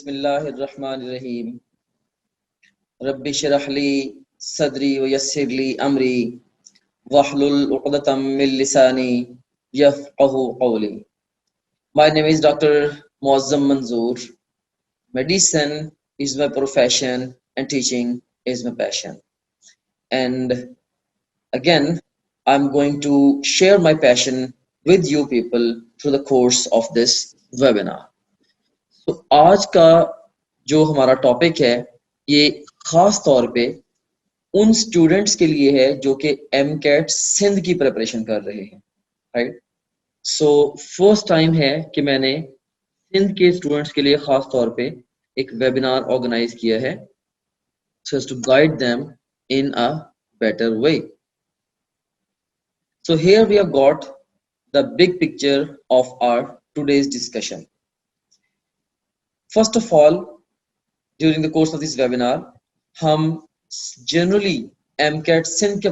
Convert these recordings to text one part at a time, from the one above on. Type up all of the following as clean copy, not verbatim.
बिस्मिल्लाहिर्रहमानिर्रहीम। रब्बि श्रह ली सदरी व यस्सिर ली अमरी वहलुल उक़दतम मिन लिसानी यफ़क़हू क़ौली। My name is Dr. Muazzam Manzoor. Medicine is my profession and teaching is my passion. And again, I'm going to share my passion with you people through the course of this webinar. तो आज का जो हमारा topic है ये खास तौर पे उन स्टूडेंट्स के लिए है जो कि एमकेट सिंध की प्रिपरेशन कर रहे हैं, राइट। सो फर्स्ट टाइम है कि मैंने सिंध के स्टूडेंट्स के लिए खास तौर पे एक वेबिनार ऑर्गेनाइज किया है so as to guide them in a better way. So here we have got the big picture of our today's discussion. First of all, during the course of this webinar, हम generally MCAT Sindh के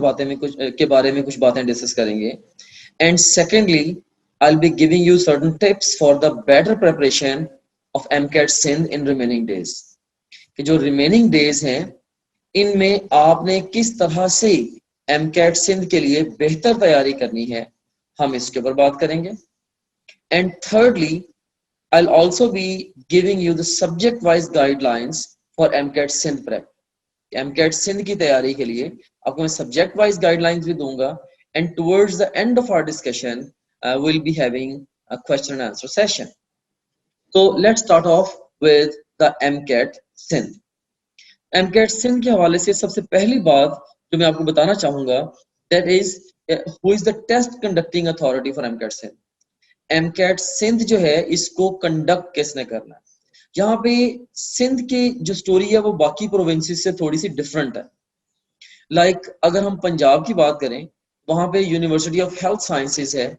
बारे में कुछ बातें discuss करेंगे. And secondly, I'll be giving you certain tips for the better preparation of MCAT Sindh in remaining days. कि जो remaining days हैं, इनमें आपने किस तरह से MCAT सिंध के लिए बेहतर तैयारी करनी है, हम इसके ऊपर बात करेंगे. And thirdly, I'll also be giving you the subject-wise guidelines for MCAT Sindh prep. MCAT Sindh की तैयारी के लिए आपको मैं subject-wise guidelines भी दूंगा. And towards the end of our discussion, we'll be having a question and answer session. So let's start off with the MCAT Sindh. MCAT Sindh के हवाले से सबसे पहली बात जो मैं आपको बताना चाहूँगा, that is who is the test conducting authority for MCAT Sindh. MCAT Sindh जो है इसको कंडक्ट किसने करना है. यहाँ पे सिंध की जो स्टोरी है वो बाकी प्रोविंसेस से थोड़ी सी डिफरेंट है. लाइक अगर हम पंजाब की बात करें, वहां पे यूनिवर्सिटी ऑफ हेल्थ साइंसेज है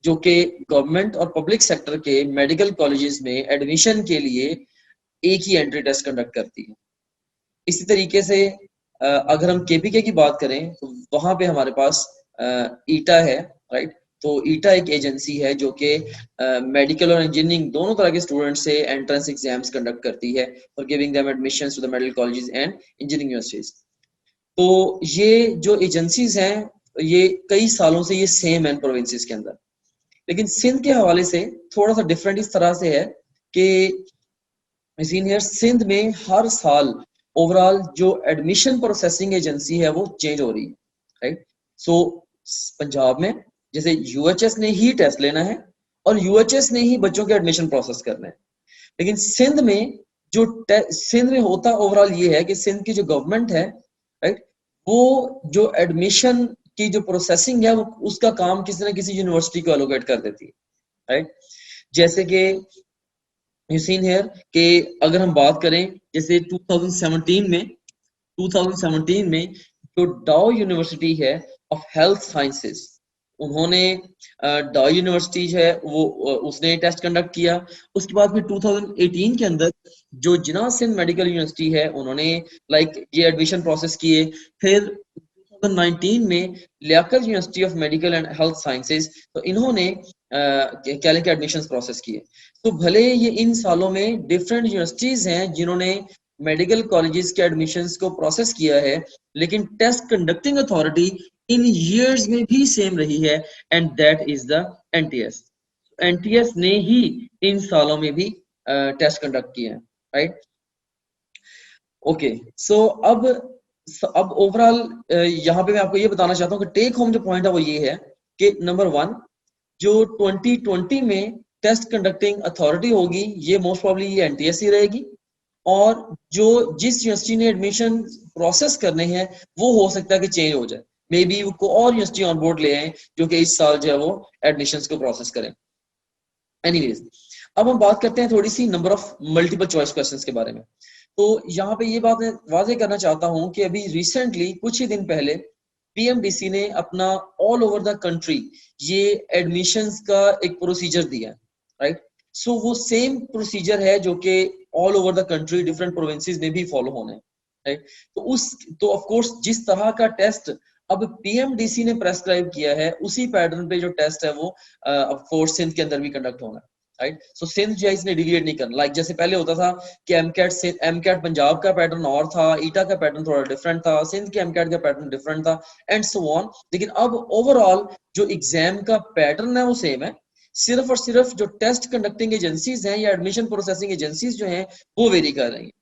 जो कि गवर्नमेंट और पब्लिक सेक्टर के मेडिकल कॉलेजेस में एडमिशन के लिए एक ही एंट्री टेस्ट कंडक्ट करती है. इसी तरीके से अगर हम केपीके की बात करें तो वहां पे हमारे पास ईटा है, राइट. तो ईटा एक एजेंसी है जो कि मेडिकल और इंजीनियरिंग दोनों तरह के स्टूडेंट्स से एंट्रेंस एग्जाम्स कंडक्ट करती है for giving them admissions to the medical colleges and engineering universities. तो ये जो एजेंसीज हैं ये कई सालों से ये सेम है प्रोविंसेस के अंदर, लेकिन सिंध के हवाले से थोड़ा सा डिफरेंट इस तरह से है कि सीनियर सिंध में हर साल ओवरऑल जो एडमिशन प्रोसेसिंग एजेंसी है वो चेंज हो रही है, राइट. सो पंजाब में जैसे यूएचएस ने ही टेस्ट लेना है और यूएचएस ने ही बच्चों के एडमिशन प्रोसेस करना है, लेकिन सिंध में जो सिंध में होता ओवरऑल ये है कि सिंध की जो गवर्नमेंट है, राइट, वो जो एडमिशन की जो प्रोसेसिंग है वो उसका काम किसी ना किसी यूनिवर्सिटी को एलोकेट कर देती है, राइट. जैसे कि यू सीन हियर कि अगर हम बात करें जैसे 2017 में जो डाउ यूनिवर्सिटी है ऑफ हेल्थ साइंसेस, उन्होंने डाउ यूनिवर्सिटी है वो उसने टेस्ट कंडक्ट किया. उसके बाद फिर 2018 के अंदर जो जिन्ना सिंध मेडिकल यूनिवर्सिटी है उन्होंने ये एडमिशन प्रोसेस किए. फिर 2019 में Liaquat university of medical and health sciences, तो इन्होंने क्या लेके एडमिशन प्रोसेस किए. तो भले ये इन सालों में डिफरेंट यूनिवर्सिटीज हैं जिन्होंने मेडिकल कॉलेजेस के एडमिशंस को प्रोसेस किया है, लेकिन टेस्ट कंडक्टिंग अथॉरिटी इन ईयर्स में भी सेम रही है, and that is the NTS. NTS ने ही इन सालों में भी टेस्ट कंडक्ट किए हैं, राइट. ओके, सो अब ओवरऑल यहाँ पे मैं आपको ये बताना चाहता हूँ कि टेक होम जो पॉइंट है वो ये है कि नंबर 1 जो 2020 में टेस्ट कंडक्टिंग अथॉरिटी होगी ये मोस्ट प्रोबेबली ये एनटीएस ही रहेगी, और जो जिस यूनिवर्सिटी ने एडमिशन प्रोसेस करने हैं वो हो सकता है कि चेंज हो जाए. मे बी वो को और यूनिवर्सिटी ऑन बोर्ड ले आए जो कि इस साल जो है वो एडमिशंस को प्रोसेस करें. एनीवेज, अब हम बात करते हैं थोड़ी सी number of multiple choice questions के बारे में. तो यहाँ पे ये बात मैं वाजे करना चाहता हूँ कि अभी रिसेंटली कुछ ही दिन पहले पीएमडीसी ने अपना ऑल ओवर द कंट्री ये एडमिशंस का एक प्रोसीजर दिया है, राइट. सो वो सेम प्रोसीजर है जो कि all over the country different provinces में भी फॉलो होने हैं, राइट. तो ऑफ कोर्स जिस तरह का टेस्ट अब पीएमडीसी ने प्रेस्क्राइब किया है उसी पैटर्न पे जो टेस्ट है वो ऑफ कोर्स सिंध के अंदर भी कंडक्ट होना है. राइट। सो सिंध जो है इसने डिविएट नहीं करना, लाइक जैसे पहले होता था कि एमकैट से एमकैट पंजाब का पैटर्न और था, ईटा का पैटर्न थोड़ा डिफरेंट था, सिंध के एमकैट का पैटर्न डिफरेंट था एंड सो ऑन। लेकिन अब ओवरऑल जो एग्जाम का पैटर्न है वो सेम है, सिर्फ और सिर्फ जो टेस्ट कंडक्टिंग एजेंसीज हैं या एडमिशन प्रोसेसिंग एजेंसीज जो हैं वो वेरी कर रही हैं,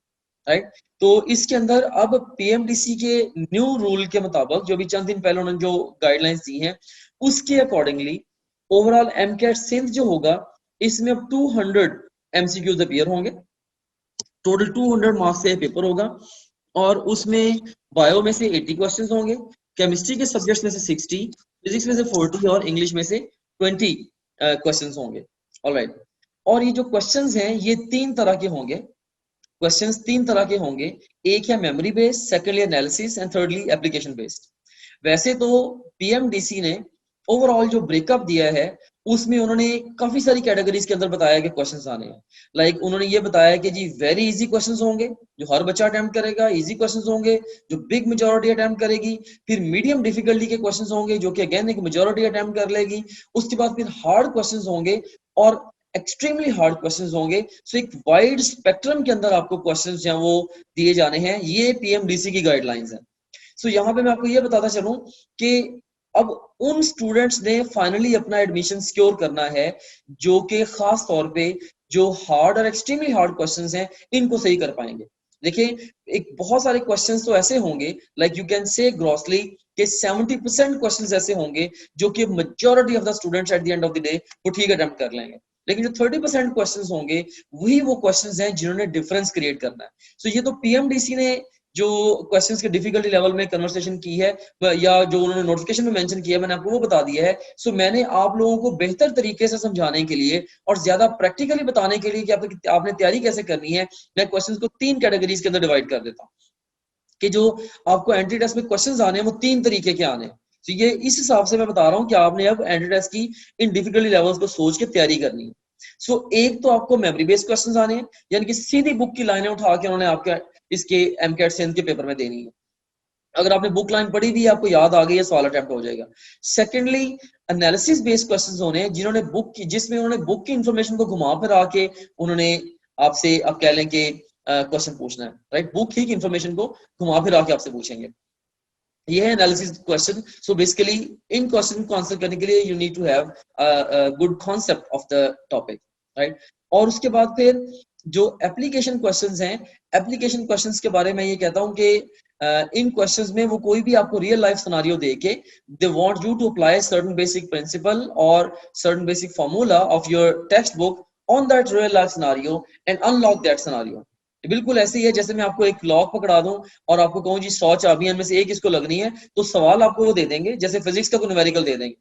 राइट। तो इसके अंदर अब पीएमडीसी के न्यू रूल के मुताबिक जो भी चंद दिन पहले उन्होंने जो गाइडलाइंस दी हैं उसके अकॉर्डिंगली ओवरऑल एमकैट सिंध जो होगा इसमें अब 200 एमसीक्यूज अपीयर होंगे, टोटल 200 मार्क्स से पेपर होगा और उसमें बायो में से 80 क्वेश्चंस होंगे, केमिस्ट्री के सब्जेक्ट्स में से 60, फिजिक्स में से 40 और इंग्लिश में से 20 क्वेश्चंस होंगे। ऑलराइट, और ये जो क्वेश्चंस हैं ये तीन तरह के होंगे, क्वेश्चंस तीन तरह के होंगे, एक है memory based, secondly analysis and thirdly application based. वैसे तो पीएमडीसी ने ओवरऑल जो ब्रेकअप दिया है उसमें उन्होंने काफी सारी कैटेगरीज के अंदर बताया कि क्वेश्चंस आने हैं। लाइक उन्होंने ये बताया कि जी वेरी इजी क्वेश्चंस होंगे जो हर बच्चा अटेम्प्ट करेगा, इजी क्वेश्चंस होंगे जो बिग मेजॉरिटी अटेम्प्ट करेगी, फिर मीडियम डिफिकल्टी के क्वेश्चंस होंगे जो कि अगेन एक मेजॉरिटी अटेम्प्ट कर लेगी, उसके बाद फिर हार्ड क्वेश्चंस होंगे और एक्सट्रीमली हार्ड क्वेश्चंस होंगे। सो एक वाइड स्पेक्ट्रम के अंदर आपको क्वेश्चंस जो हैं वो दिए जाने हैं, ये पीएमडीसी की गाइडलाइंस है। सो यहाँ पे मैं आपको ये बताता चलूं कि अब उन स्टूडेंट्स ने फाइनली अपना एडमिशन सिक्योर करना है जो कि खास तौर पे जो हार्ड और एक्सट्रीमली हार्ड क्वेश्चंस हैं इनको सही कर पाएंगे। देखिए एक बहुत सारे क्वेश्चंस तो ऐसे होंगे, like you can say grossly कि 70% क्वेश्चंस ऐसे होंगे जो कि majority of the students at the end of the day वो ठीक अटेम्प्ट कर लेंगे, लेकिन जो 30% क्वेश्चंस होंगे वही वो क्वेश्चंस हैं जिन्होंने डिफरेंस क्रिएट करना है। सो ये तो पीएमडीसी ने जो क्वेश्चंस के डिफिकल्टी लेवल में कन्वर्सेशन की है या जो उन्होंने नोटिफिकेशन में मेंशन किया है मैंने आपको वो बता दिया है। सो मैंने आप लोगों को बेहतर तरीके से समझाने के लिए और ज्यादा प्रैक्टिकली बताने के लिए कि आपने तैयारी कैसे करनी है, मैं क्वेश्चंस को तीन कैटेगरीज के अंदर डिवाइड कर देता हूँ कि जो आपको एंट्री टेस्ट में क्वेश्चंस आने हैं वो तीन तरीके के आने हैं। तो ये इस हिसाब से मैं बता रहा हूँ कि आपने अब एंट्री टेस्ट की इन डिफिकल्टी लेवल्स को सोच के तैयारी करनी है। सो एक तो आपको मेमोरी बेस्ड क्वेश्चंस आने हैं, यानी कि सीधी बुक की लाइनें उठा के उन्होंने आपके इसके एमकेट सिंध के पेपर में देनी है। अगर आपने बुक लाइन पढ़ी भी आपको याद आ गई है, सवाल अटेम्प्ट हो जाएगा। सेकेंडली एनालिसिस बेस्ड क्वेश्चंस होने हैं जिन्होंने बुक की जिसमें उन्होंने बुक की इंफॉर्मेशन को घुमा फिरा के उन्होंने आपसे आप कह लें कि क्वेश्चन पूछना है, राइट। बुक ही की इंफॉर्मेशन को घुमा फिरा के आपसे पूछेंगे, ये है एनालिसिस क्वेश्चन। सो बेसिकली इन क्वेश्चन को आंसर करने के लिए you need to have good concept of the topic, right. और उसके बाद फिर जो एप्लीकेशन क्वेश्चंस हैं, एप्लीकेशन क्वेश्चंस के बारे में ये कहता हूं कि इन क्वेश्चंस में वो कोई भी आपको रियल लाइफ सिनेरियो दे के they want you to apply certain basic principle और certain basic formula of your textbook on that real life scenario and unlock that scenario. बिल्कुल ऐसे ही है जैसे मैं आपको एक लॉक पकड़ा दूं और आपको कहूं जी 100 चाबियां में से एक इसको लगनी है, तो सवाल आपको वो दे देंगे जैसे फिजिक्स का कोई न्यूमेरिकल दे देंगे।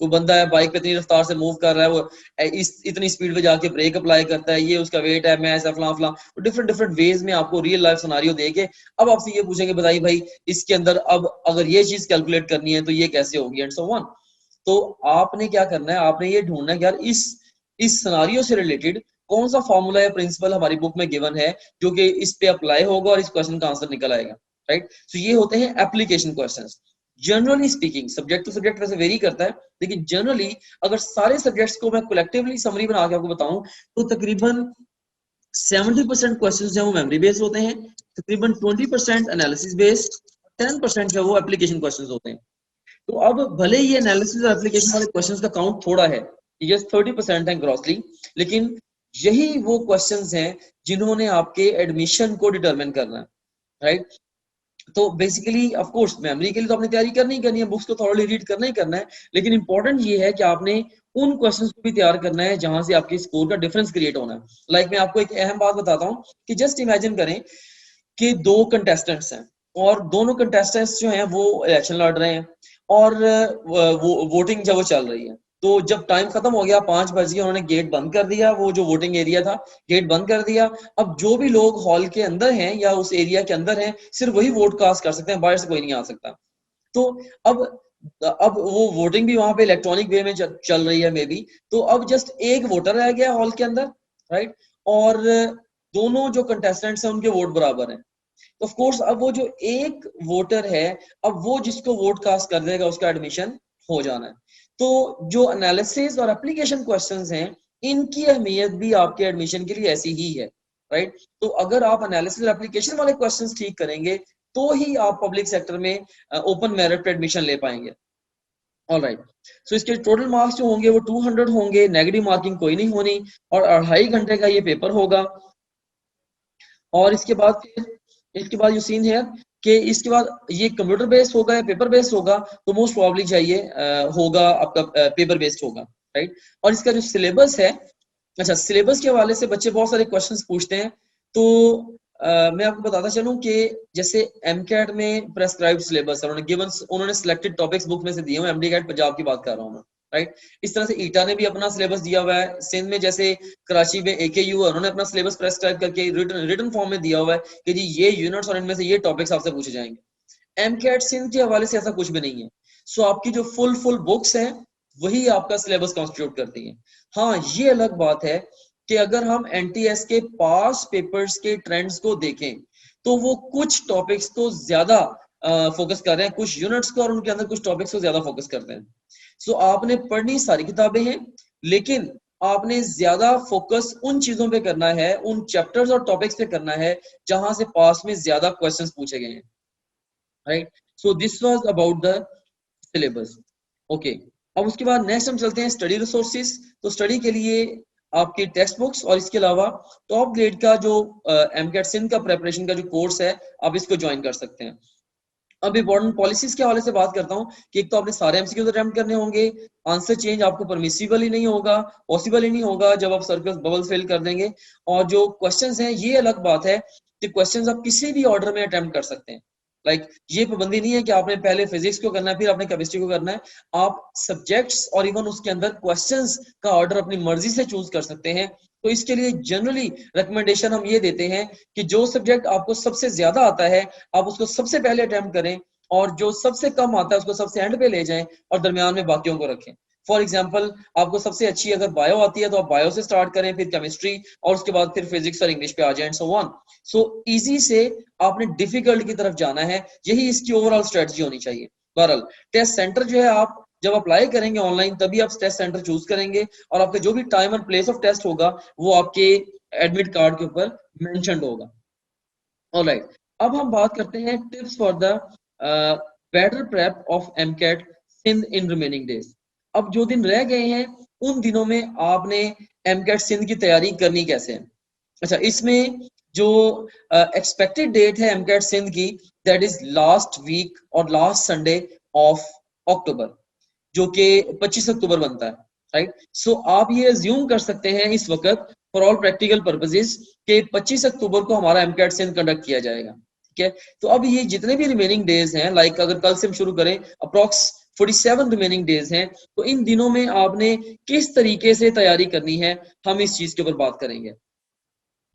कोई बंदा है बाइक पे इतनी रफ्तार से मूव कर रहा है, वो इतनी स्पीड पे जाके ब्रेक अप्लाई करता है, ये उसका वेट है, मैं ऐसा फलां फलां, डिफरेंट डिफरेंट वेज में आपको रियल लाइफ सिनेरियो देके अब आपसे ये पूछेंगे बताइए भाई इसके अंदर अब अगर ये चीज कैलकुलेट करनी है तो ये कैसे होगी एंड सो ऑन। तो आपने क्या करना है, आपने ये ढूंढना है कि यार इस सिनेरियो से रिलेटेड कौन सा फॉर्मूला या प्रिंसिपल हमारी बुक में गिवन है जो कि इस पे अप्लाई होगा और इस क्वेश्चन का आंसर निकल आएगा, राइट। सो ये होते हैं application questions. Generally speaking subject to subject वैसे वेरी करता है, लेकिन जनरली अगर सारे सब्जेक्ट्स को मैं कलेक्टिवली समरी बना के आपको बताऊं तो तकरीबन 70% क्वेश्चंस जो वो मेमोरी बेस्ड होते हैं, तकरीबन 20% एनालिसिस बेस्ड, 10% जो वो एप्लीकेशन क्वेश्चंस होते हैं। तो अब भले ही एनालिसिस और एप्लीकेशन वाले क्वेश्चंस का काउंट थोड़ा है, ये 30% है ग्रॉसली, लेकिन यही वो क्वेश्चंस हैं जिन्होंने आपके एडमिशन को डिटरमिन करना है, राइट। तो बेसिकली ऑफ कोर्स मेमोरी के लिए तो आपने तैयारी करनी ही करनी है, बुक्स को थॉरली रीड करना ही करना है, लेकिन इंपॉर्टेंट ये है कि आपने उन क्वेश्चंस को भी तैयार करना है जहां से आपके स्कोर का डिफरेंस क्रिएट होना है। लाइक मैं आपको एक अहम बात बताता हूँ कि जस्ट इमेजिन करें कि दो कंटेस्टेंट्स हैं और दोनों कंटेस्टेंट्स जो हैं वो इलेक्शन लड़ रहे हैं और वो वोटिंग जब वो चल रही है, तो जब टाइम खत्म हो गया 5 बज गए, उन्होंने गेट बंद कर दिया, वो जो वोटिंग एरिया था गेट बंद कर दिया। अब जो भी लोग हॉल के अंदर हैं या उस एरिया के अंदर हैं सिर्फ वही वोट कास्ट कर सकते हैं, बाहर से कोई नहीं आ सकता। तो अब वो वोटिंग भी वहां पे इलेक्ट्रॉनिक वे में चल रही है मे बी, तो अब जस्ट एक वोटर रह गया हॉल के अंदर, राइट। और दोनों जो कंटेस्टेंट्स हैं उनके वोट बराबर हैं, तो ऑफ कोर्स अब वो जो एक वोटर है अब वो जिसको वोट कास्ट कर देगा उसका एडमिशन हो जाना है। तो जो एनालिसिस और एप्लीकेशन क्वेश्चंस हैं इनकी अहमियत भी आपके एडमिशन के लिए ऐसी ही है, राइट। तो अगर आप एनालिसिस एप्लीकेशन वाले क्वेश्चंस ठीक करेंगे तो ही आप पब्लिक सेक्टर में ओपन मेरिट पे एडमिशन ले पाएंगे। ऑलराइट, सो इसके टोटल मार्क्स जो होंगे वो 200 होंगे, नेगेटिव मार्किंग कोई नहीं होनी, और 2.5 घंटे का ये पेपर होगा। और इसके बाद जो सीन है कि इसके बाद ये कंप्यूटर बेस्ड होगा या पेपर बेस्ड होगा, तो मोस्ट प्रॉब्ली चाहिए होगा आपका पेपर बेस्ड होगा, राइट। और इसका जो सिलेबस है, अच्छा सिलेबस के हवाले से बच्चे बहुत सारे क्वेश्चंस पूछते हैं, तो मैं आपको बताता चलूं कि जैसे एमकैट में प्रेस्क्राइब्ड सिलेबस है, उन्होंने सिलेक्टेड टॉपिक्स बुक में से दिए हुए, एमडी कैट पंजाब की बात कर रहा हूं मैं, राइट। इस तरह से ईटा ने भी अपना सिलेबस दिया हुआ है, सिंध में जैसे कराची में एकेयू है, उन्होंने अपना सिलेबस प्रेस्क्राइब करके रिटन फॉर्म में दिया हुआ है कि जी ये यूनिट्स और इनमें से ये टॉपिक्स आपसे पूछे जाएंगे। एमकैट सिंध के हवाले से ऐसा कुछ भी नहीं है। सो आपकी जो फुल बुक्स हैं वही आपका सिलेबस कॉन्स्टिट्यूट करती है। हाँ, ये अलग बात है कि अगर हम एनटीएस के पास पेपर्स के ट्रेंड्स को देखें तो वो कुछ टॉपिक्स को ज्यादा फोकस कर रहे हैं, कुछ यूनिट्स को और उनके अंदर कुछ टॉपिक्स को ज्यादा फोकस करते हैं। सो आपने पढ़नी सारी किताबें हैं, लेकिन आपने ज्यादा फोकस उन चीजों पे करना है, उन चैप्टर्स और टॉपिक्स पे करना है जहां से पास में ज्यादा क्वेश्चंस पूछे गए हैं, right. So this was about the syllabus. Okay, अब उसके बाद नेक्स्ट हम चलते हैं स्टडी रिसोर्सेज। तो स्टडी के लिए आपकी टेक्स्ट बुक्स और इसके अलावा टॉप ग्रेड का जो एमकेट सिंध का प्रेपरेशन का जो कोर्स है, आप इसको ज्वाइन कर सकते हैं। अब इंपॉर्टेंट पॉलिसीज के हवाले से बात करता हूं कि एक तो आपने सारे एमसीक्यूज अटेम्प्ट करने होंगे, आंसर चेंज आपको परमिसिबल ही नहीं होगा, पॉसिबल ही नहीं होगा जब आप सर्कल बबल फिल कर देंगे। और जो क्वेश्चंस हैं ये अलग बात है कि क्वेश्चंस आप किसी भी ऑर्डर में अटेम्प्ट कर सकते हैं, लाइक ये पाबंदी नहीं है कि आपने पहले फिजिक्स को करना है फिर आपने केमिस्ट्री को करना है। आप सब्जेक्ट्स और इवन उसके अंदर क्वेश्चंस का ऑर्डर अपनी मर्जी से चूज कर सकते हैं। तो इसके लिए जनरली रिकमेंडेशन हम ये देते हैं कि जो सब्जेक्ट आपको सबसे ज्यादा आता है आप उसको सबसे पहले अटेम्प्ट करें, और जो सबसे कम आता है उसको सबसे एंड पे ले जाएं और दरमियान में बाकियों को रखें। फॉर एग्जाम्पल, आपको सबसे अच्छी अगर बायो आती है तो आप बायो से स्टार्ट करें, फिर केमिस्ट्री, और उसके बाद फिर फिजिक्स और इंग्लिश पे आ जाए, सो ऑन। सो इजी से आपने डिफिकल्ट की तरफ जाना है, यही इसकी ओवरऑल स्ट्रेटजी होनी चाहिए। बहरहाल टेस्ट सेंटर जो है, आप जब अप्लाई करेंगे ऑनलाइन तभी आप टेस्ट सेंटर चूज करेंगे, और आपका जो भी टाइम और प्लेस ऑफ टेस्ट होगा वो आपके एडमिट कार्ड के ऊपर मेंशन्ड होगा। ऑलराइट, अब हम बात करते हैं tips for the better prep of MCAT Sindh in remaining days. अब जो दिन रह गए हैं उन दिनों में आपने एमकेट सिंध की तैयारी करनी कैसे है। अच्छा, इसमें जो एक्सपेक्टेड डेट है एमकेट सिंध की, दैट इज लास्ट वीक और लास्ट संडे ऑफ अक्टूबर, जो कि 25 अक्टूबर बनता है, राइट। सो आप ये अज्यूम कर सकते हैं इस वक्त फॉर ऑल प्रैक्टिकल पर्पसेस कि 25 अक्टूबर को हमारा एमकेट सिंध कंडक्ट किया जाएगा, ठीक है। तो अब ये जितने भी रिमेनिंग डेज हैं, लाइक अगर कल से हम शुरू करें, अप्रॉक्स 47 रिमेनिंग डेज हैं, तो इन दिनों में आपने किस तरीके से तैयारी करनी है, हम इस चीज के ऊपर बात करेंगे,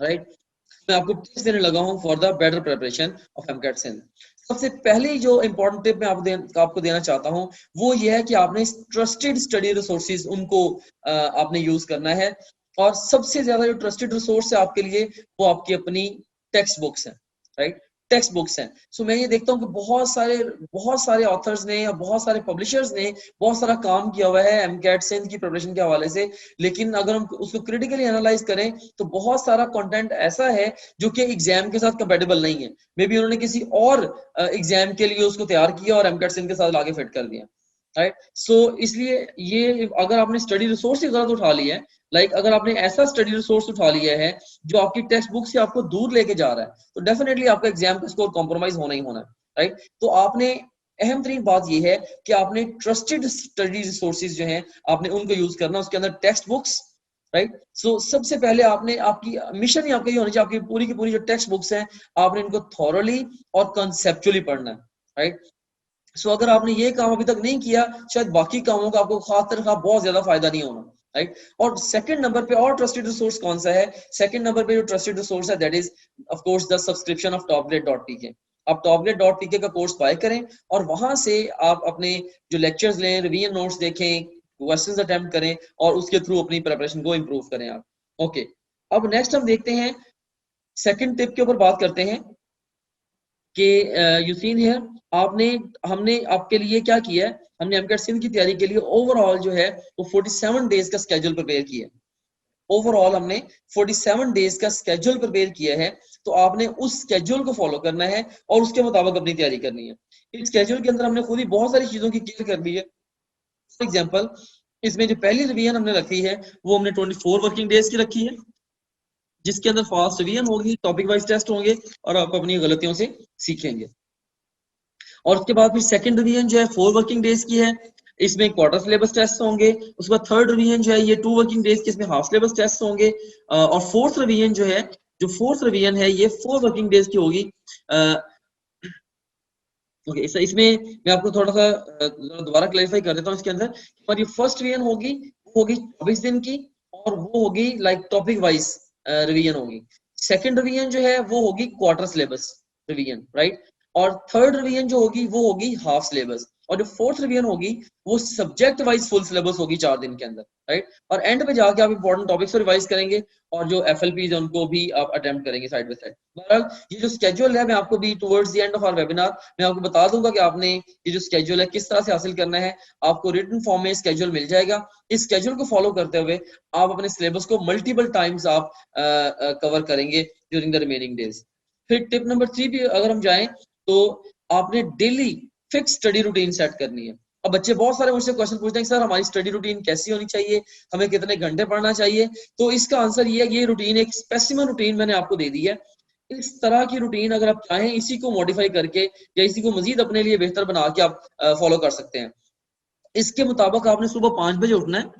राइट। मैं आपको टिप्स देने लगा हूं for the better preparation of MCAT Sindh. सबसे पहली जो इंपॉर्टेंट टिप मैं आपको देना चाहता हूं वो ये है कि आपने ट्रस्टेड स्टडी रिसोर्सेज उनको आपने यूज करना है। और सबसे ज्यादा जो ट्रस्टेड रिसोर्स है आपके लिए वो आपकी अपनी टेक्स्ट बुक्स हैं, राइट। टेक्स्ट बुक्स हैं। सो मैं ये देखता हूँ कि बहुत सारे ऑथर्स ने या बहुत सारे पब्लिशर्स ने बहुत सारा काम किया हुआ है एमकेट सिंध की प्रिपरेशन के हवाले से, लेकिन अगर हम उसको क्रिटिकली एनालाइज करें तो बहुत सारा कंटेंट ऐसा है जो कि एग्जाम के साथ कंपेटेबल नहीं है। मे बी उन्होंने किसी और एग्जाम के लिए उसको तैयार किया और एमकेट सिंध के साथ आगे फिट कर दिया, राइट। सो इसलिए ये अगर आपने स्टडी रिसोर्स की जरूरत उठा ली है, लाइक अगर आपने ऐसा स्टडी रिसोर्स उठा लिया है जो आपकी टेक्स्ट बुक से आपको दूर लेके जा रहा है, तो डेफिनेटली आपका एग्जाम का स्कोर कॉम्प्रोमाइज होना ही होना है, राइट। तो आपने अहम तरीन बात यह है कि आपने ट्रस्टेड स्टडी रिसोर्सेज जो हैं आपने उनको यूज करना, उसके अंदर टेक्स्ट बुक्स, राइट। सो सबसे पहले आपने, आपकी मिशन ही आपका ये होना चाहिए, आपकी पूरी की पूरी जो टेक्स्ट बुक्स हैं आपने इनको थॉरली और कंसेप्चुअली पढ़ना है, राइट। सो अगर आपने ये काम अभी तक नहीं किया, शायद बाकी कामों का आपको खास तरह बहुत ज्यादा फायदा नहीं होना, राइट। और सेकंड नंबर पे और ट्रस्टेड रिसोर्स कौन सा है, सेकंड नंबर पे जो ट्रस्टेड रिसोर्स है that is of course the subscription of topgrade.pk। आप topgrade.pk का कोर्स बाय करें और वहां से आप अपने जो लेक्चर्स लें, रिवीजन नोट्स देखें, क्वेश्चंस अटेम्प्ट करें और उसके थ्रू अपनी प्रिपरेशन को इंप्रूव करें आप। ओके, अब नेक्स्ट हम देखते हैं, सेकंड टिप के ऊपर बात करते हैं कि यू सीन हियर, हमने आपके लिए क्या किया है, हमने एमकेट सिंध की तैयारी के लिए ओवरऑल जो है वो 47 डेज का स्केड्यूल प्रिपेयर किया है। ओवरऑल हमने 47 डेज का स्केड्यूल प्रिपेयर किया है, तो आपने उस स्केड्यूल को फॉलो करना है और उसके मुताबिक अपनी तैयारी करनी है। इस स्केड्यूल के अंदर हमने खुद ही बहुत सारी चीजों की केयर कर ली है। फॉर एग्जाम्पल, इसमें जो पहली रिवीजन हमने रखी है वो हमने 24 वर्किंग डेज की रखी है, जिसके अंदर फास्ट रिवीजन होगी, टॉपिक वाइज टेस्ट होंगे और आप अपनी गलतियों से सीखेंगे। और उसके बाद फिर सेकंड रिवीजन जो है 4 वर्किंग डेज की है, इसमें क्वार्टर सिलेबस टेस्ट होंगे। उसके बाद थर्ड रिवीजन जो है ये 2 वर्किंग डेज की, इसमें हाफ सिलेबस टेस्ट होंगे। और फोर्थ रिवीजन जो है, जो फोर्थ रिवीजन है ये 4 वर्किंग डेज की होगी। ओके, इसमें मैं आपको थोड़ा सा दोबारा क्लैरिफाई कर देता हूँ। इसके अंदर हमारी फर्स्ट रिवीजन होगी वो होगी 24 दिन की, और वो होगी लाइक टॉपिक वाइज रिवीजन होगी। सेकंड रिवीजन जो है वो होगी क्वार्टर सिलेबस रिवीजन, राइट। और थर्ड रिवीजन जो होगी वो होगी हाफ सिलेबस, और जो फोर्थ रिवीजन होगी वो सब्जेक्ट वाइज फुल सिलेबस होगी 4 दिन के अंदर, राइट। और एंड पे जाके आप इंपॉर्टेंट टॉपिक्स को रिवाइज करेंगे और जो एफएलपीज है उनको भी आप अटेम्प्ट करेंगे साइड बाय साइड। बहरहाल ये जो स्केड्यूल है मैं आपको भी towards the end of our webinar मैं आपको बता दूंगा कि आपने ये जो स्केड्यूल है किस तरह से हासिल करना है। आपको रिटन फॉर्म में स्केड्यूल मिल जाएगा। इस स्केड्यूल को फॉलो करते हुए आप अपने सिलेबस को मल्टीपल टाइम्स आप कवर करेंगे ड्यूरिंग द रिमेनिंग डेज। फिर टिप नंबर 3 भी अगर हम जाएं तो आपने daily fix study routine set करनी है। अब बच्चे बहुत सारे मुझसे क्वेश्चन पूछते हैं सर हमारी स्टडी रूटीन कैसी होनी चाहिए, हमें कितने घंटे पढ़ना चाहिए। तो इसका आंसर ये है, ये रूटीन एक स्पेसिफिक रूटीन मैंने आपको दे दी है। इस तरह की रूटीन अगर आप चाहें इसी को मॉडिफाई करके या इसी को मजीद अपने लिए बेहतर बना के आप फॉलो कर सकते हैं। इसके मुताबिक आपने सुबह 5 बजे उठना है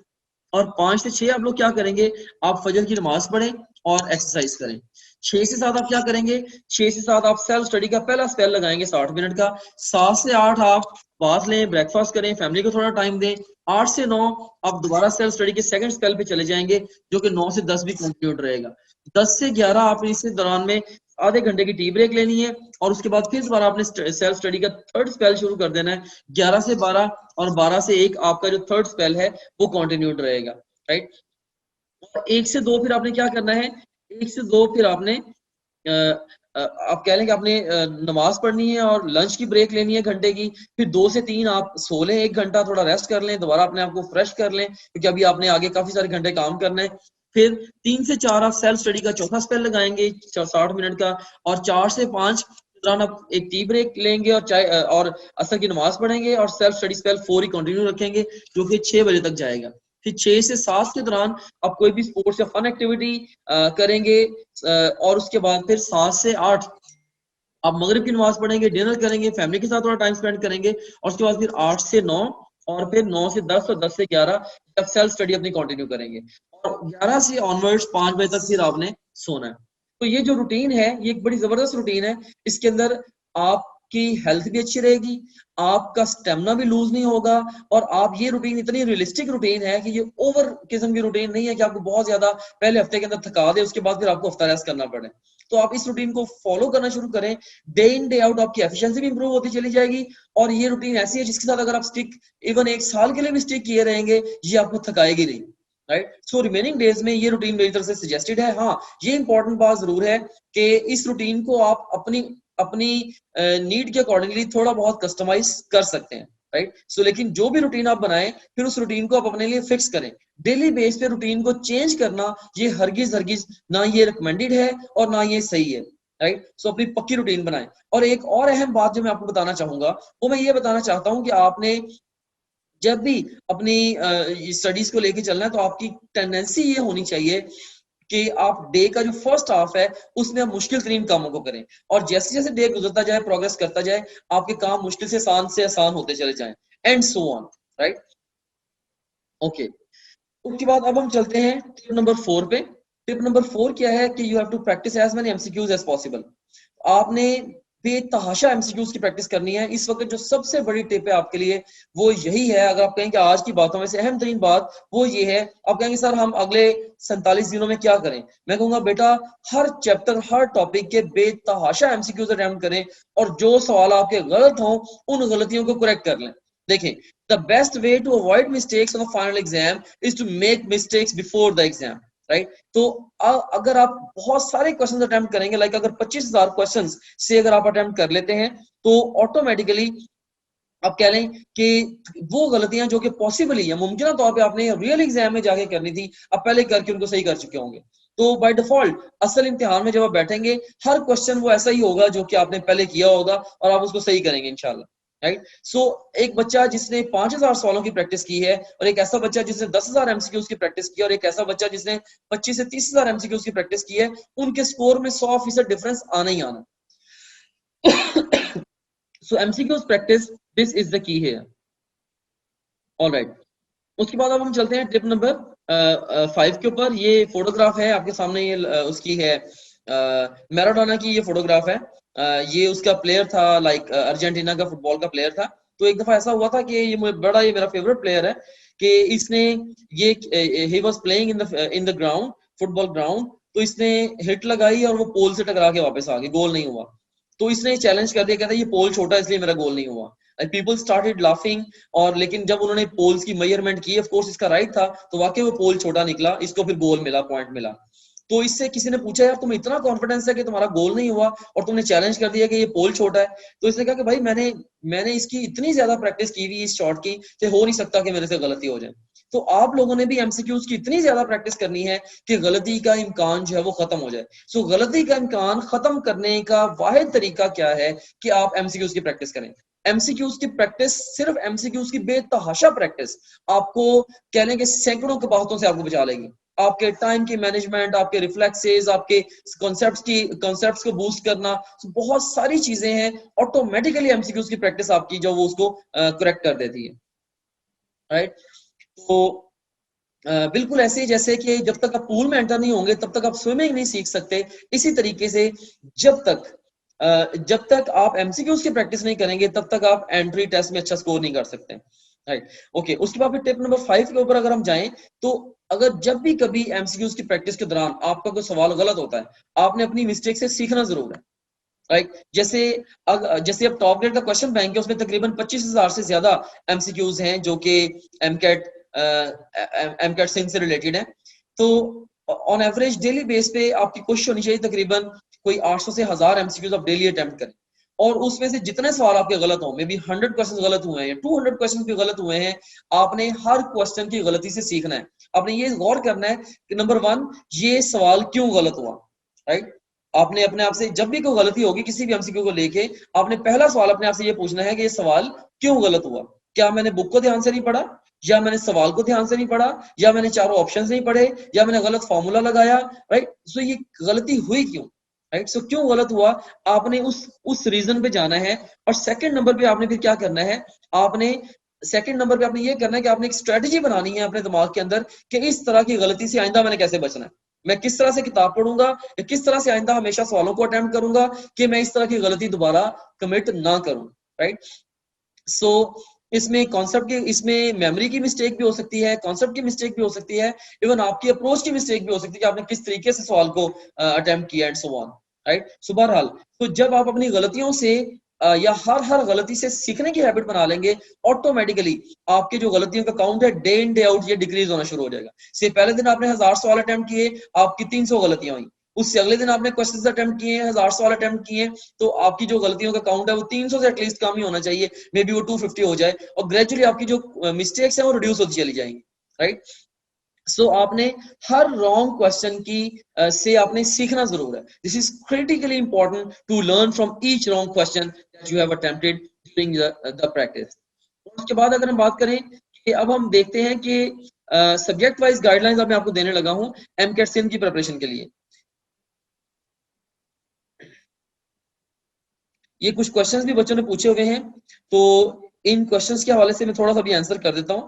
और 5 से 6 आप लोग क्या करेंगे, आप फजर की नमाज पढ़ें और एक्सरसाइज करें। 6 से 7 आप क्या करेंगे, 6 से 7 आप सेल्फ स्टडी का पहला स्पेल लगाएंगे 60 मिनट का। 7 से 8 आप बात लें, ब्रेकफास्ट करें, फैमिली को थोड़ा टाइम दें। 8 से 9 आप दोबारा सेल्फ स्टडी के सेकंड स्पेल पे चले जाएंगे, जो कि 9 से 10 भी कंटिन्यूड रहेगा। 10 से 11 आपने इस दौरान में आधे घंटे की टी ब्रेक लेनी है और उसके बाद फिर दोबारा आपने सेल्फ स्टडी का थर्ड स्पेल शुरू कर देना है। 11 से 12 और 12 से 1 आपका जो थर्ड स्पेल है वो कंटिन्यूड रहेगा, राइट। और 1 से 2 फिर आपने क्या करना है, 1 से 2 फिर आपने आप कह लें कि आपने नमाज पढ़नी है और लंच की ब्रेक लेनी है घंटे की। फिर 2 से 3 आप सो लें, 1 घंटा थोड़ा रेस्ट कर लें, दोबारा अपने आप को फ्रेश कर लें क्योंकि अभी आपने आगे काफी सारे घंटे काम करना है। फिर 3 से 4 आप सेल्फ स्टडी का चौथा स्पेल लगाएंगे 60 मिनट का, और 4 से 5 दौरान आप एक टी ब्रेक लेंगे और चाय और असर की नमाज पढ़ेंगे और सेल्फ स्टडी स्पेल 4 ही कंटिन्यू रखेंगे जो कि 6 बजे तक जाएगा। फिर 6 से 7 के दौरान आप कोई भी स्पोर्ट्स या फन एक्टिविटी करेंगे और उसके बाद फिर 7 से 8 आप मगरिब की नमाज पढ़ेंगे, डिनर करेंगे, फैमिली के साथ थोड़ा टाइम स्पेंड करेंगे और उसके बाद फिर 8 से 9 और फिर 9 से 10 और 10 से 11 तक सेल्फ स्टडी अपनी कंटिन्यू करेंगे और 11 से ऑनवर्ड्स 5 बजे तक फिर आपने सोना है। तो ये जो रूटीन है ये एक बड़ी जबरदस्त रूटीन है। इसके अंदर आपकी हेल्थ भी अच्छी रहेगी, आपका स्टेमिना भी लूज नहीं होगा और आप ये रूटीन इतनी रियलिस्टिक रूटीन है कि ये ओवर किस्म की रूटीन नहीं है कि आपको बहुत ज्यादा पहले हफ्ते के अंदर थका दे उसके बाद फिर आपको हफ्ता रेस्ट करना पड़े। तो आप इस रूटीन को फॉलो करना शुरू करें, डे इन डे आउट आपकी एफिशिएंसी भी इंप्रूव होती चली जाएगी और ये रूटीन ऐसी है जिसके साथ अगर आप स्टिक इवन 1 साल के लिए भी स्टिक किए रहेंगे ये आपको थकाएगी नहीं, राइट। सो रिमेनिंग डेज में ये रूटीन मेरी तरफ से सजेस्टेड है। हाँ, ये इंपॉर्टेंट बात जरूर है कि इस रूटीन को आप अपनी अपनी नीड के अकॉर्डिंगली थोड़ा बहुत कस्टमाइज कर सकते हैं, राइट। सो लेकिन जो भी रूटीन आप बनाएं फिर उस रूटीन को आप अपने लिए फिक्स करें। डेली बेस पे रूटीन को चेंज करना ये हरगिज हरगिज ना ये रिकमेंडेड है और ना ये सही है, राइट। सो अपनी पक्की रूटीन बनाएं। और एक और अहम बात जो मैं आपको बताना चाहूंगा वो मैं ये बताना चाहता हूं कि आपने जब भी अपनी स्टडीज को लेके चलना है तो आपकी टेंडेंसी ये होनी चाहिए कि आप डे का जो फर्स्ट हाफ है उसमें आप मुश्किल तरीन कामों को करें और जैसे जैसे डे गुजरता जाए प्रोग्रेस करता जाए आपके काम मुश्किल से आसान होते चले जाएं and so on, right. Okay, उसके बाद अब हम चलते हैं टिप नंबर 4 पे। टिप नंबर 4 क्या है कि you have to practice as many MCQs as possible. आपने बेतहाशा एमसीक्यूज की प्रैक्टिस करनी है। इस वक्त जो सबसे बड़ी टिप है आपके लिए वो यही है। अगर आप कहें कि आज की बातों में से अहम तरीन बात वो ये है, आप कहेंगे सर हम अगले 47 दिनों में क्या करें, मैं कहूंगा बेटा हर चैप्टर हर टॉपिक के बेतहाशा एमसीक्यूज अटेम्प्ट करें और जो सवाल आपके गलत हों उन गलतियों को करेक्ट कर लें। देखें, the best way to avoid mistakes on the final exam is to make mistakes before the exam, right? तो अगर आप बहुत सारे क्वेश्चंस अटेम्प्ट करेंगे, लाइक अगर 25,000 क्वेश्चंस से अगर आप अटेम्प्ट कर लेते हैं तो ऑटोमेटिकली आप कह लें कि वो गलतियां जो कि पॉसिबली या मुमकिन तौर पे आपने रियल एग्जाम में जाके करनी थी, आप पहले करके उनको सही कर चुके होंगे। तो बाय डिफॉल्ट असल इम्तिहान में जब आप बैठेंगे, हर क्वेश्चन वो ऐसा ही होगा जो कि आपने पहले किया होगा और आप उसको सही करेंगे इंशाल्लाह, राइट। सो एक बच्चा जिसने 5000 सवालों की प्रैक्टिस की है और एक ऐसा बच्चा जिसने 10,000 एमसीक्यूज की प्रैक्टिस की है और एक ऐसा बच्चा जिसने 25 से 30,000 एमसीक्यूज की प्रैक्टिस की है, उनके स्कोर में 100% डिफरेंस आना ही आना। So MCQs practice, this is the key है। ऑलराइट, उसके बाद अब हम चलते हैं टिप नंबर 5 के ऊपर। ये फोटोग्राफ है आपके सामने, ये उसकी है मैराडोना की ये फोटोग्राफ है। ये उसका प्लेयर था, लाइक अर्जेंटीना का फुटबॉल का प्लेयर था। तो एक दफा ऐसा हुआ था कि ये मेरा फेवरेट प्लेयर है कि इसने ये he was playing in the ground, football ground. तो इसने हिट लगाई और वो पोल से टकरा के वापस आ गई, गोल नहीं हुआ। तो इसने चैलेंज कर दिया, कहता ये पोल छोटा है इसलिए मेरा गोल नहीं हुआ। People started laughing. और लेकिन जब उन्होंने पोल्स की मेजरमेंट की, ऑफ कोर्स इसका राइट था, तो वाकई वो पोल छोटा निकला, इसको फिर गोल मिला, पॉइंट मिला। तो इससे किसी ने पूछा, यार तुम इतना कॉन्फिडेंस है कि तुम्हारा गोल नहीं हुआ और तुमने चैलेंज कर दिया कि ये पोल छोटा है। तो इसने कहा कि भाई मैंने इसकी इतनी ज्यादा प्रैक्टिस की हुई इस शॉट की, कि हो नहीं सकता कि मेरे से गलती हो जाए। तो आप लोगों ने भी एमसीक्यूज की इतनी ज्यादा प्रैक्टिस करनी है कि गलती का इम्कान जो है वो खत्म हो जाए। सो गलती का इम्कान खत्म करने का वाहिद तरीका क्या है कि आप एमसीक्यूज की प्रैक्टिस करें। एमसीक्यूज की प्रैक्टिस, सिर्फ एमसीक्यूज की बेतहाशा प्रैक्टिस आपको कहने के सैकड़ों के बातों से आपको बचा लेगी। आपके टाइम की मैनेजमेंट, आपके रिफ्लेक्सेस, आपके कॉन्सेप्ट्स को बूस्ट करना, बहुत सारी चीजें हैं ऑटोमेटिकली एमसीक्यूज की प्रैक्टिस आपकी जो वो उसको करेक्ट कर देती है, राइट। तो बिल्कुल ऐसे ही जैसे कि जब तक आप पूल में एंटर नहीं होंगे तब तक आप स्विमिंग नहीं सीख सकते, इसी तरीके से जब तक आप एमसीक्यूज की प्रैक्टिस नहीं करेंगे तब तक आप एंट्री टेस्ट में अच्छा स्कोर नहीं कर सकते, राइट। ओके, उसके बाद फिर टिप नंबर 5 के ऊपर अगर हम जाएं, तो अगर जब भी कभी एमसीक्यूज की प्रैक्टिस के दौरान आपका कोई सवाल गलत होता है, आपने अपनी मिस्टेक से सीखना जरूर है, राइट। जैसे अब टॉप ग्रेड का क्वेश्चन बैंक है, उसमें तकरीबन 25,000 से ज्यादा एमसीक्यूज हैं जो कि एमकेट एमकेट सिंह से रिलेटेड है। तो ऑन एवरेज डेली बेस पे आपकी कोशिश होनी चाहिए तकरीबन कोई 800 से 1000 एमसीक्यूज आप डेली अटेम्प्ट करें। और उसमें से जितने सवाल आपके गलत हो, मे बी 100 क्वेश्चन गलत हुए हैं, 200 क्वेश्चन भी गलत हुए हैं, आपने हर क्वेश्चन की गलती से सीखना है। आपने ये गौर करना है कि नंबर 1, ये सवाल क्यों गलत हुआ, राइट। आपने अपने आप से जब भी कोई गलती होगी किसी भी एमसीक्यू को लेके, आपने पहला सवाल अपने आप से ये पूछना है कि ये सवाल क्यों गलत हुआ। क्या मैंने बुक को ध्यान से नहीं पढ़ा, या मैंने सवाल को ध्यान से नहीं पढ़ा, या मैंने चारों ऑप्शंस नहीं पढ़े, या मैंने गलत फॉर्मूला लगाया, राइट। सो ये गलती हुई क्यों, राइट। सो क्यों गलत हुआ, आपने उस रीजन पे जाना है। और सेकंड नंबर पे आपने फिर क्या करना है, आपने सेकंड नंबर पे आपने ये करना है कि आपने एक स्ट्रेटजी बनानी है अपने दिमाग के अंदर कि इस तरह की गलती से आइंदा मैंने कैसे बचना है। मैं किस तरह से किताब पढ़ूंगा, या किस तरह से आइंदा हमेशा सवालों को अटेम्प्ट करूंगा कि मैं इस तरह की गलती दोबारा कमिट ना करूं, राइट। सो इसमें कॉन्सेप्ट की, इसमें मेमोरी की मिस्टेक भी हो सकती है, कॉन्सेप्ट की मिस्टेक भी हो सकती है, इवन आपकी अप्रोच की मिस्टेक भी हो सकती है कि आपने किस तरीके से सवाल को अटेम्प्ट किया एंड सो ऑन, राइट। सो बहरहाल, तो जब आप अपनी गलतियों से या हर गलती से सीखने की हैबिट बना लेंगे, ऑटोमेटिकली आपके जो गलतियों का काउंट है डे इन डे आउट ये डिक्रीज होना शुरू हो जाएगा। से पहले दिन आपने 1000 सवाल अटेम्प्ट किए, आपकी 300 गलतियां हुई। उससे अगले दिन आपने क्वेश्चंस अटेम्प्ट किए, 1000 सवाल अटेम्प्ट किए, तो आपकी जो गलतियों का काउंट है वो 300 से एटलीस्ट कम ही होना चाहिए, मे बी वो 250 हो जाए, और ग्रेजुअली आपकी जो मिस्टेक्स हैं वो रिड्यूस होती चली जाएंगी, राइट। सो आपने हर रॉन्ग क्वेश्चन की से आपने सीखना जरूर है। This is critically important to learn from each wrong question that you have attempted during the practice. उसके बाद अगर हम बात करें कि अब हम देखते हैं कि सब्जेक्ट वाइज गाइडलाइंस अब मैं आपको देने लगा हूं एमकेट सिंध की प्रिपरेशन के लिए। ये कुछ क्वेश्चंस भी बच्चों ने पूछे हुए हैं, तो इन क्वेश्चंस के हवाले से मैं थोड़ा सा भी आंसर कर देता हूं,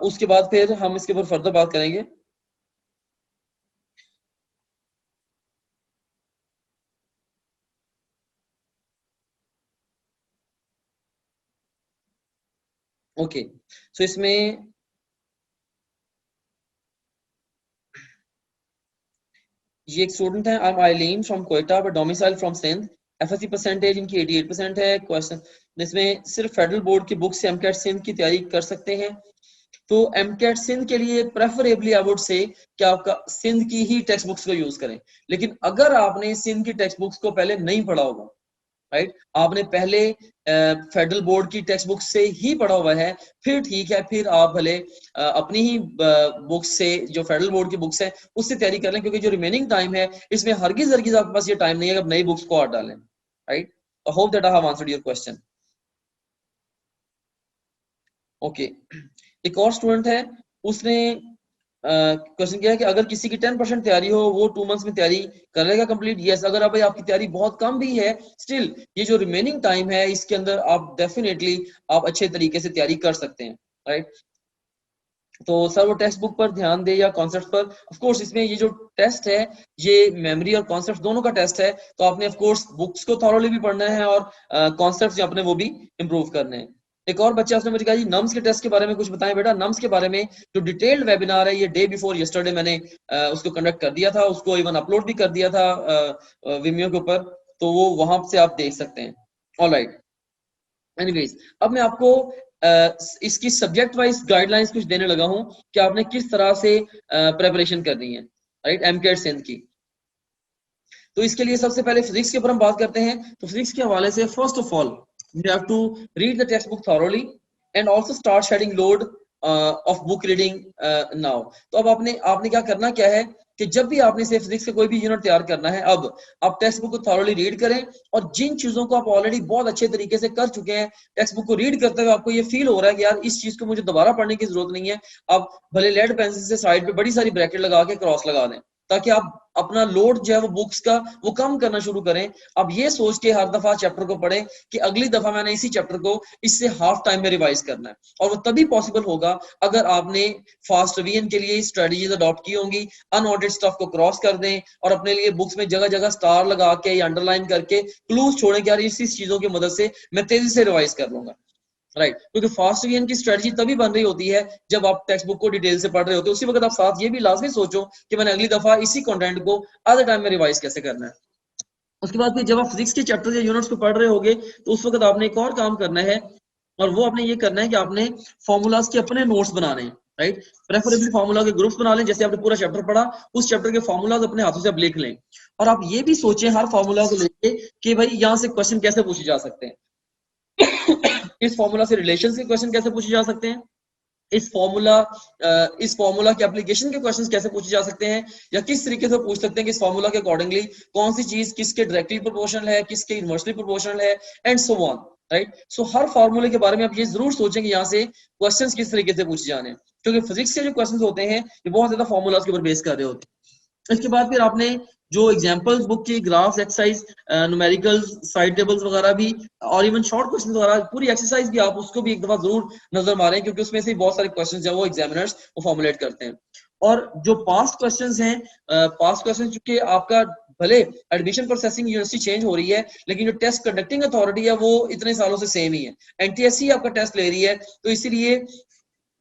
उसके बाद फिर हम इसके ऊपर फर्दर बात करेंगे। ओके, सो इसमें ये एक स्टूडेंट है, I am Aileen from Quetta but domicile from Sindh. FSC percentage इनकी 88% है। क्वेश्चन इसमें सिर्फ फेडरल बोर्ड की बुक से एमकेट सिंध की तैयारी कर सकते हैं। तो एमकेट सिंध के लिए प्रेफरेबली आई वुड से कि आपका सिंध की ही टेक्स्ट बुक्स को यूज करें। लेकिन अगर आपने सिंध की टेक्स्ट बुक्स को पहले नहीं पढ़ा होगा, राइट। आपने पहले फेडरल बोर्ड की टेक्स्ट बुक से ही पढ़ा हुआ है, फिर ठीक है, फिर आप भले अपनी ही बुक से, जो फेडरल बोर्ड की बुक्स है उससे तैयारी कर लें, क्योंकि जो रिमेनिंग टाइम है इसमें हरगिज हरगिज आपके पास ये टाइम नहीं है कि आप नई बुक्स को हटा डालें, right. I hope that I have answered your question. Okay, एक और स्टूडेंट है, उसने क्वेश्चन किया है कि अगर किसी की 10% तैयारी हो, वो 2 मंथ्स में तैयारी कर लेगा कंप्लीट। यस, अगर आप आपकी तैयारी बहुत कम भी है, स्टिल ये जो रिमेनिंग टाइम है इसके अंदर आप डेफिनेटली आप अच्छे तरीके से तैयारी कर सकते हैं, राइट। तो सर वो टेक्स्ट बुक पर ध्यान दे या कॉन्सेप्ट पर? ऑफ कोर्स इसमें ये जो टेस्ट है ये मेमोरी और कॉन्सेप्ट दोनों का टेस्ट है, तो आपने ऑफ कोर्स बुक्स को थॉरोली भी पढ़ना है और कॉन्सेप्ट्स जो अपने वो भी इंप्रूव करने हैं। एक और बच्चा उसने मुझे कहा जी नम्स के टेस्ट के बारे में कुछ बताएं बेटा। नम्स के बारे में जो डिटेल्ड वेबिनार है ये डे बिफोर यस्टरडे मैंने उसको कंडक्ट कर दिया था, उसको इवन अपलोड भी कर दिया था विमियो के ऊपर, तो वो वहां से आप देख सकते हैं। ऑलराइट, एनीवेज अब मैं आपको इसकी सब्जेक्ट वाइज गाइडलाइंस कुछ देने लगा हूं कि आपने किस तरह से प्रेपरेशन करनी है, राइट, एमकेट सिंध की। तो इसके लिए सबसे पहले फिजिक्स के ऊपर हम बात करते हैं। तो फिजिक्स के हवाले से first of all you have to read the textbook thoroughly and also start shading load of book reading now. तो अब आपने आपने क्या करना क्या है कि जब भी आपने से फिजिक्स का कोई भी यूनिट तैयार करना है, अब आप टेक्स्ट बुक को थॉरोली रीड करें, और जिन चीजों को आप ऑलरेडी बहुत अच्छे तरीके से कर चुके हैं, टेक्स्ट बुक को रीड करते हुए आपको ये फील हो रहा है कि यार इस चीज को मुझे दोबारा पढ़ने की जरूरत नहीं है, आप भले लेड पेंसिल से साइड पे बड़ी सारी ब्रैकेट लगा के क्रॉस लगा दें, ताकि आप अपना लोड जो है वो बुक्स का वो कम करना शुरू करें। अब ये सोच के हर दफा चैप्टर को पढ़ें कि अगली दफा मैंने इसी चैप्टर को इससे हाफ टाइम में रिवाइज करना है, और वो तभी पॉसिबल होगा अगर आपने फास्ट रिवीजन के लिए स्ट्रेटजीज अडॉप्ट की होंगी। अनऑर्डर्ड स्टफ को क्रॉस कर दें और अपने लिए बुक्स में जगह जगह स्टार लगा के या अंडरलाइन करके क्लूज छोड़ें कि यार इस चीजों की मदद से मैं तेजी से रिवाइज कर लूंगा, राइट। क्योंकि फास्ट रिवीजन की स्ट्रेटजी तभी बन रही होती है जब आप टेक्स्ट बुक को डिटेल से पढ़ रहे होते हैं। उसी वक्त आप साथ ये भी लाजमी सोचो कि मैंने अगली दफा इसी कंटेंट को आधे टाइम में रिवाइज कैसे करना है। उसके बाद फिर जब आप फिजिक्स के चैप्टर या यूनिट्स को पढ़ रहे होगे तो उस वक्त आपने एक और काम करना है, और वो आपने ये करना है कि आपने फॉर्मूलाज के अपने नोट्स बनाने हैं, राइट। प्रेफरेबली फार्मूला के ग्रुप्स बना लें, जैसे आपने पूरा चैप्टर पढ़ा उस चैप्टर के फार्मूलाज अपने हाथों से आप लिख लें, और आप ये भी सोचें हर फार्मूला को लेके कि भाई यहाँ से क्वेश्चन कैसे पूछे जा सकते हैं, इस फॉर्मूला से रिलेशन के क्वेश्चन कैसे पूछे जा सकते हैं, इस फॉर्मूला के एप्लीकेशन के क्वेश्चंस कैसे पूछे जा सकते हैं, या किस तरीके से पूछ सकते हैं कि इस फॉर्मूला के अकॉर्डिंगली कौन सी चीज किसके डायरेक्टली प्रोपोर्शनल है, किसके इनवर्सली प्रोपोर्शनल है, एंड सो ऑन, राइट। सो हर फॉर्मूले के बारे में आप ये जरूर सोचें कि यहाँ से क्वेश्चंस किस तरीके से पूछे जाने हैं, क्योंकि फिजिक्स के जो क्वेश्चंस होते हैं ये बहुत ज्यादा फॉर्मूलाज के ऊपर बेस कर रहे होते हैं। इसके बाद फिर आपने जो एग्जांपल्स बुक की graphs, exercise, numericals, side tables वगैरह भी, और इवन शॉर्ट क्वेश्चन वगैरह पूरी एक्सरसाइज भी आप उसको भी एक दफा जरूर नजर मारें, क्योंकि उसमें से बहुत सारे क्वेश्चंस जो वो एग्जामिनर्स वो फॉर्मुलेट करते हैं। और जो पास्ट क्वेश्चंस हैं, पास्ट क्वेश्चन चूंकि आपका भले एडमिशन प्रोसेसिंग यूनिवर्सिटी चेंज हो रही है, लेकिन जो टेस्ट कंडक्टिंग अथॉरिटी है वो इतने सालों से सेम ही है, एनटीएससी आपका टेस्ट ले रही है, तो इसीलिए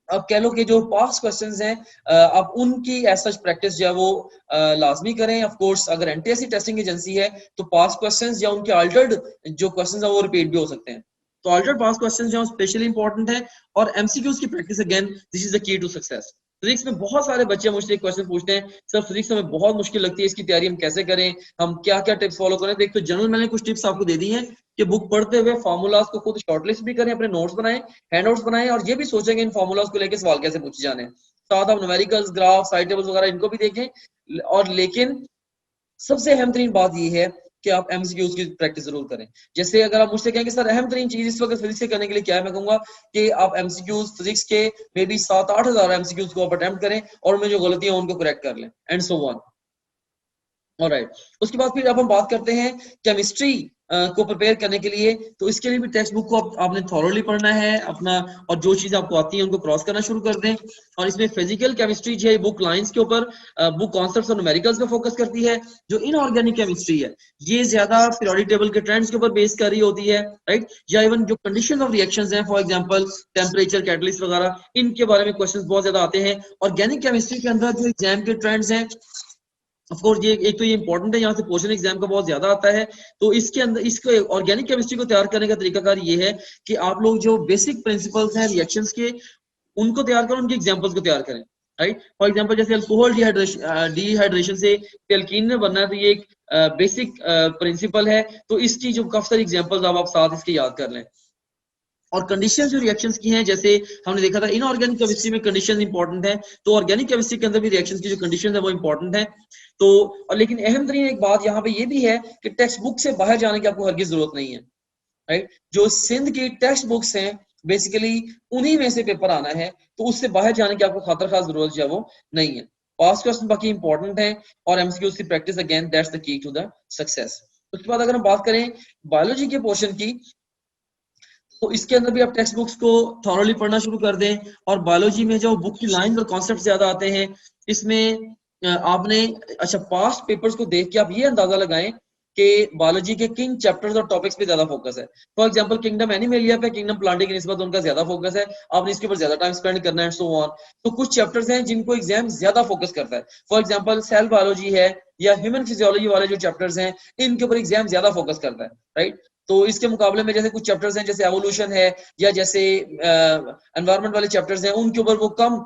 अब कह लो कि जो पास्ट क्वेश्चंस हैं आप उनकी एज सच प्रैक्टिस जो है वो लाजमी करें। ऑफ कोर्स अगर एनटीएससी टेस्टिंग एजेंसी है तो पास्ट क्वेश्चंस या उनके अल्टर्ड जो क्वेश्चंस हैं वो रिपीट भी हो सकते हैं, तो अल्टर्ड पास्ट क्वेश्चंस जो स्पेशली इंपॉर्टेंट है। और एमसीक्यूज की practice again this is the key to success. Physics में बहुत सारे बच्चे मुझसे क्वेश्चन पूछते हैं, सर फिजिक्स हमें बहुत मुश्किल लगती है, इसकी तैयारी हम कैसे करें, हम क्या क्या टिप्स फॉलो करें। देख, तो जनरल मैंने कुछ टिप्स आपको दे दी हैं कि बुक पढ़ते हुए फार्मूलाज को खुद शॉर्टलिस्ट भी करें, अपने नोट्स बनाएं, हैंडआउट्स बनाएं, और ये भी सोचेंगे इन फार्मूलाज को लेकर सवाल कैसे पूछे जाने हैं। साथ आप न्यूमेरिकल्स, ग्राफ, साइड टेबल्स वगैरह इनको भी देखें। और लेकिन सबसे अहम तरीन बात यह है कि आप एमसीक्यूज की प्रैक्टिस जरूर करें। जैसे अगर आप मुझसे कहेंगे सर अहम तरीन चीज इस वक्त फिजिक्स से करने के लिए क्या है, मैं कहूंगा कि आप एमसीक्यूज फिजिक्स के मे बी 7-8 हजार एमसीक्यूज को आप अटेम्प्ट करें और उनमें जो गलतियां उनको करेक्ट कर लें, एंड सो ऑन। ऑलराइट, उसके बाद फिर अब हम बात करते हैं केमिस्ट्री को प्रिपेयर करने के लिए। तो इसके लिए भी टेक्स्ट बुक को आपने थॉरोली पढ़ना है अपना, और जो चीज आपको आती है उनको क्रॉस करना शुरू कर दें। और इसमें फिजिकल केमिस्ट्री जो है बुक लाइंस के ऊपर, बुक कॉन्सेप्ट्स और न्यूमेरिकल्स पे फोकस करती है। जो इनऑर्गेनिक केमिस्ट्री है ये ज्यादा पीरियोडिक टेबल के ट्रेंड्स के ऊपर बेस कर रही होती है, राइट। या इवन जो कंडीशन ऑफ रिएक्शंस हैं, फॉर एग्जांपल टेम्परेचर, कैटलिस्ट वगैरह, इनके बारे में क्वेश्चंस बहुत ज्यादा आते हैं। ऑर्गेनिक केमिस्ट्री के अंदर जो एग्जाम के ट्रेंड्स हैं, ऑफ कोर्स ये एक तो ये इंपॉर्टेंट है, यहाँ से पोर्शन एग्जाम का बहुत ज्यादा आता है। तो इसके अंदर इसको ऑर्गेनिक केमिस्ट्री को तैयार करने का तरीकाकार ये है कि आप लोग जो बेसिक प्रिंसिपल्स हैं रिएक्शंस के उनको तैयार करें, उनके एग्जांपल्स को तैयार करें, राइट। फॉर एग्जांपल जैसे अल्कोहल डिहाइड्रेशन से एल्कीन में बनना है, तो ये एक बेसिक प्रिंसिपल है। तो इसकी जो काफी सारी एग्जांपल्स आप साथ इसके याद कर लें। और कंडीशंस जो रिएक्शंस की हैं, जैसे हमने देखा था इनऑर्गेनिक केमिस्ट्री में कंडीशंस इंपॉर्टेंट है, तो ऑर्गेनिक केमिस्ट्री के अंदर भी रिएक्शंस की जो कंडीशंस है वो इंपॉर्टेंट है। तो और लेकिन अहम तरीन एक बात यहाँ पे ये भी है कि टेक्स्ट बुक से बाहर जाने की आपको हरगिज जरूरत नहीं है, राइट। जो सिंध की टेक्स्ट बुक्स हैं बेसिकली उन्हीं में से पेपर आना है, तो उससे बाहर जाने की आपको खातर खास जरूरत जो है वो नहीं है। पास क्वेश्चन बाकी इंपॉर्टेंट है और एमसीक्यूज की practice again that's the key to the success. उसके बाद अगर हम बात करें बायोलॉजी के पोर्शन की, तो इसके अंदर भी आप टेक्स्ट बुक्स को थॉरली पढ़ना शुरू कर दें। और बायोलॉजी में जो बुक की लाइन और कॉन्सेप्ट ज्यादा आते हैं, इसमें आपने अच्छा पास्ट पेपर्स को देख के आप ये अंदाजा लगाएं कि बायोलॉजी के किन चैप्टर्स और टॉपिक्स पे ज्यादा फोकस है। फॉर एग्जांपल किंगडम एनिमेलिया पे, किंगडम प्लांटी की निस्बत उनका ज्यादा फोकस है, आपने इसके ऊपर ज्यादा टाइम स्पेंड करना है, सो ऑन। तो कुछ चैप्टर्स हैं जिनको एग्जाम ज्यादा फोकस करता है। फॉर एग्जांपल सेल बायोलॉजी है या ह्यूमन फिजियोलॉजी वाले जो चैप्टर्स हैं, इनके ऊपर एग्जाम ज्यादा फोकस करता है, राइट। तो इसके मुकाबले में जैसे कुछ चैप्टर्स हैं जैसे एवोल्यूशन है या जैसे एनवायरनमेंट वाले चैप्टर्स हैं, उनके ऊपर वो कम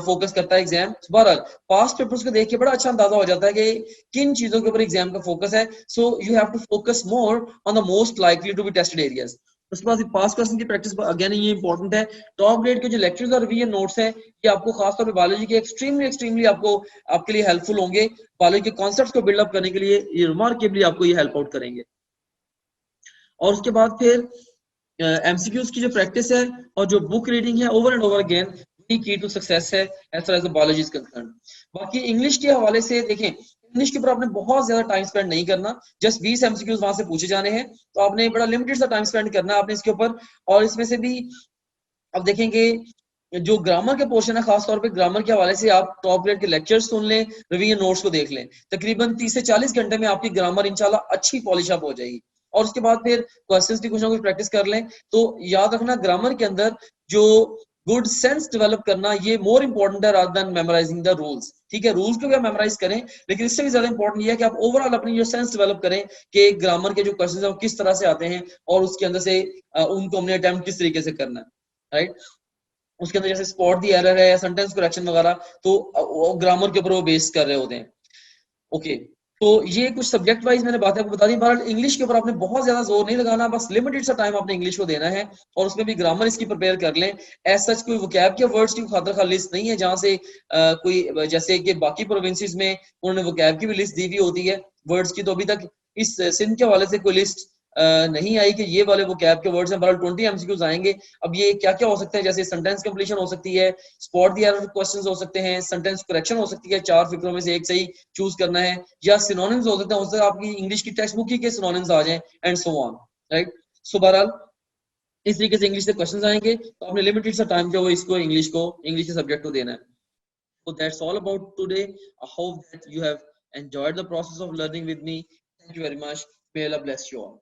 फोकस करता है एग्जाम। बहरहाल पास्ट पेपर्स को देख के बड़ा अच्छा अंदाजा हो जाता है कि किन चीजों के ऊपर एग्जाम का फोकस है। So you have to focus more on the most likely to be tested areas. उसके बाद पास क्वेश्चन की प्रैक्टिस अगेन ये इंपॉर्टेंट है। टॉप ग्रेड के जो लेक्चर्स और रिवीजन नोट्स हैं, ये आपको खासतौर पे बायोलॉजी के एक्सट्रीमली आपको आपके लिए हेल्पफुल होंगे। बायोलॉजी के कॉन्सेप्ट्स को बिल्डअप करने के लिए ये रिमार्केबली आपको ये हेल्प आउट करेंगे। और उसके बाद फिर एमसीक्यूज की जो प्रैक्टिस है और जो बुक रीडिंग है over and over again, key to success है as far as the biology is concern. बाकी इंग्लिश के हवाले से देखें, इंग्लिश के ऊपर आपने बहुत ज्यादा टाइम स्पेंड नहीं करना, जस्ट 20 एमसीक्यूज वहां से पूछे जाने हैं, तो आपने बड़ा लिमिटेड सा टाइम स्पेंड करना है आपने इसके ऊपर। और इसमें से भी अब देखेंगे जो ग्रामर के पोर्शन है, खासतौर पे ग्रामर के हवाले से आप टॉप ग्रेड के लेक्चर्स सुन लें, रिवीजन नोट्स को देख लें, तकरीबन 30 से 40 घंटे में आपकी ग्रामर इंशाल्लाह अच्छी पॉलिश अप हो जाएगी। और उसके बाद फिर क्वेश्चंस की कुछ ना कुछ प्रैक्टिस कर लें। तो याद रखना ग्रामर के अंदर जो गुड सेंस डेवलप करना ये मोर इंपॉर्टेंट है rather than memorising the rules. ठीक है, रूल्स को भी आप मेमोराइज करें, लेकिन इससे भी ज्यादा इंपॉर्टेंट ये है कि आप ओवरऑल अपनी जो सेंस डेवलप करें कि ग्रामर के जो क्वेश्चंस हैं वो किस तरह से आते हैं और उसके अंदर से उनको हमने अटेम्प्ट किस तरीके से करना है, राइट। उसके अंदर जैसे स्पॉट दी एरर है या सेंटेंस करेक्शन वगैरह, तो ग्रामर के ऊपर वो बेस कर रहे होते हैं। ओके, तो ये कुछ सब्जेक्ट वाइज मैंने बातें आपको बता दी। बहरहाल इंग्लिश के ऊपर आपने बहुत ज्यादा जोर नहीं लगाना, बस लिमिटेड सा टाइम आपने इंग्लिश को देना है और उसमें भी ग्रामर इसकी प्रिपेयर कर लें। एज सच कोई वोकैब के वर्ड्स की खातिर खा लिस्ट नहीं है जहां से कोई जैसे कि बाकी प्रोविंसेस में उन्होंने वोकैब की भी लिस्ट दी हुई होती है वर्ड्स की, तो अभी तक इस सिंध के हवाले से कोई लिस्ट नहीं आई कि ये वाले वोकैब के वर्ड्स हैं। बहरहाल 20 एमसीक्यूज आएंगे। अब ये क्या क्या हो सकते हैं, जैसे सेंटेंस कंप्लीशन हो सकती है, स्पॉट दी एरर क्वेश्चंस हो सकते हैं, सेंटेंस करेक्शन हो सकती है, 4 फिक्रों में से एक सही चूज करना है, या सिनोनिम्स हो सकते हैं, उससे आपकी इंग्लिश की टेक्स्ट बुक ही के सिनोनिम्स आ जाएं एंड सो ऑन, राइट। सो बहरहाल इस तरीके से इंग्लिश से क्वेश्चंस आएंगे, तो आपने लिमिटेड सा टाइम जो है इसको इंग्लिश के सब्जेक्ट को देना है। So that's all about today. I hope that you have enjoyed the process of learning with me. Thank you very much. May Allah bless you all.